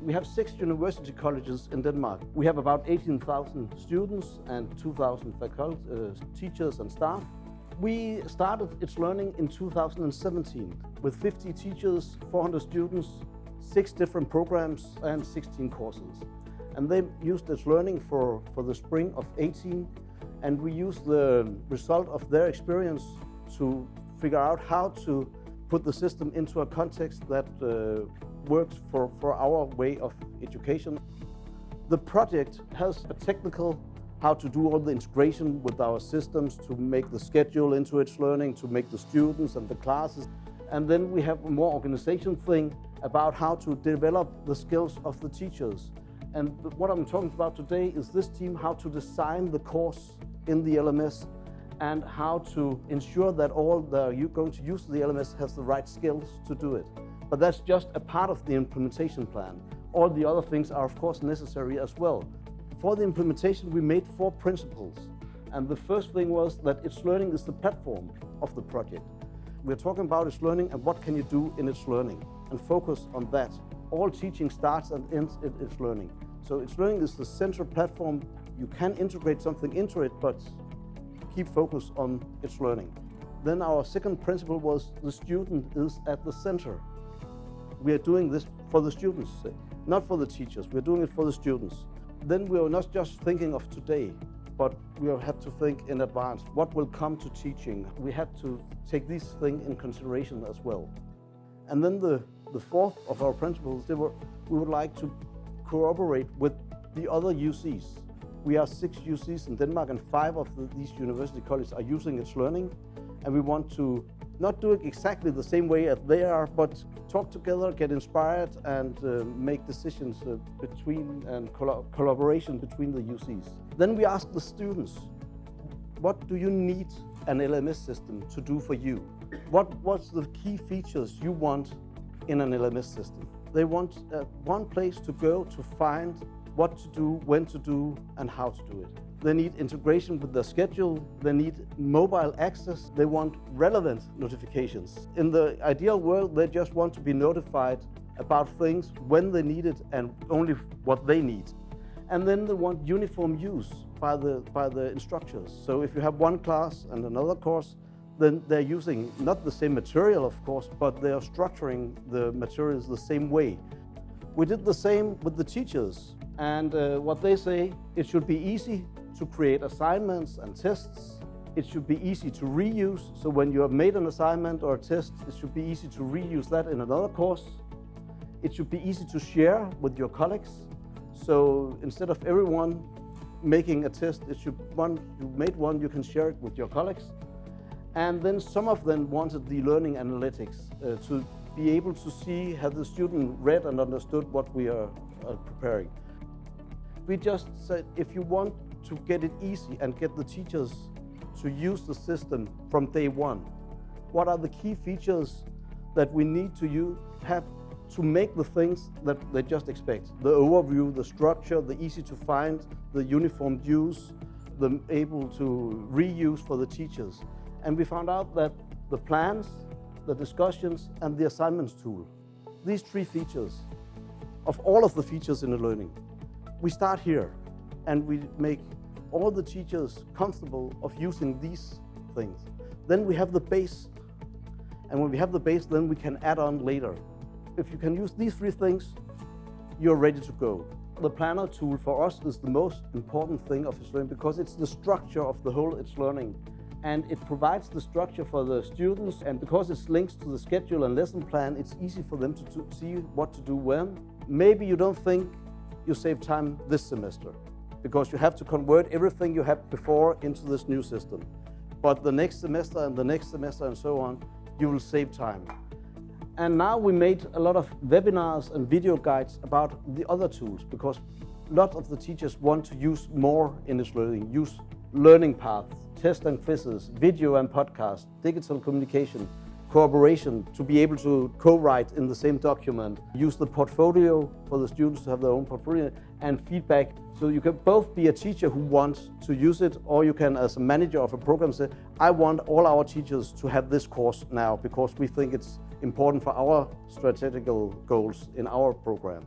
We have 6 university colleges in Denmark. We have about 18,000 students and 2,000 teachers and staff. We started itslearning in 2017 with 50 teachers, 400 students, 6 different programs and 16 courses. And they used itslearning for the spring of 18, and we used the result of their experience to figure out how to put the system into a context that works for our way of education. The project has a technical how to do all the integration with our systems, to make the schedule into itslearning, to make the students and the classes. And then we have a more organization thing about how to develop the skills of the teachers. And what I'm talking about today is this team, how to design the course in the LMS and how to ensure that all you're going to use the LMS has the right skills to do it. But that's just a part of the implementation plan. All the other things are of course necessary as well. For the implementation, we made 4 principles. And the first thing was that itslearning is the platform of the project. We're talking about itslearning and what can you do in itslearning, and focus on that. All teaching starts and ends in itslearning. So itslearning is the central platform. You can integrate something into it, but keep focus on itslearning. Then our second principle was the student is at the center. We are doing this for the students, not for the teachers. We're doing it for the students. Then we are not just thinking of today, but we have to think in advance. What will come to teaching? We have to take these things in consideration as well. And then the fourth of our principles, we would like to cooperate with the other UCs. We are 6 UCs in Denmark, and 5 of these university colleges are using itslearning. And we want to not do it exactly the same way as they are, but talk together, get inspired, and make decisions between and collaboration between the UCs. Then we ask the students, what do you need an LMS system to do for you? What's the key features you want in an LMS system? They want one place to go to find what to do, when to do, and how to do it. They need integration with their schedule. They need mobile access. They want relevant notifications. In the ideal world, they just want to be notified about things when they need it and only what they need. And then they want uniform use by the instructors. So if you have one class and another course, then they're using not the same material, of course, but they are structuring the materials the same way. We did the same with the teachers. And what they say, it should be easy to create assignments and tests. It should be easy to reuse. So when you have made an assignment or a test, it should be easy to reuse that in another course. It should be easy to share with your colleagues. So instead of everyone making a test, you made one, you can share it with your colleagues. And then some of them wanted the learning analytics to be able to see, have the student read and understood what we are preparing. We just said, if you want to get it easy and get the teachers to use the system from day one, what are the key features that we need to have to make the things that they just expect? The overview, the structure, the easy to find, the uniform use, the able to reuse for the teachers. And we found out that the plans, the discussions, and the assignments tool, these 3 features, of all of the features in the learning, we start here and we make all the teachers comfortable of using these things. Then we have the base, and when we have the base, then we can add on later. If you can use these 3 things, you're ready to go. The planner tool for us is the most important thing of itslearning because it's the structure of the whole itslearning, and it provides the structure for the students, and because it's linked to the schedule and lesson plan, it's easy for them to see what to do when. Maybe you don't think you save time this semester because you have to convert everything you had before into this new system. But the next semester and the next semester and so on, you will save time. And now we made a lot of webinars and video guides about the other tools because a lot of the teachers want to use more in this learning, use learning paths, tests and quizzes, video and podcast, digital communication, cooperation, to be able to co-write in the same document, use the portfolio for the students to have their own portfolio, and feedback. So you can both be a teacher who wants to use it, or you can, as a manager of a program, say, I want all our teachers to have this course now because we think it's important for our strategical goals in our program.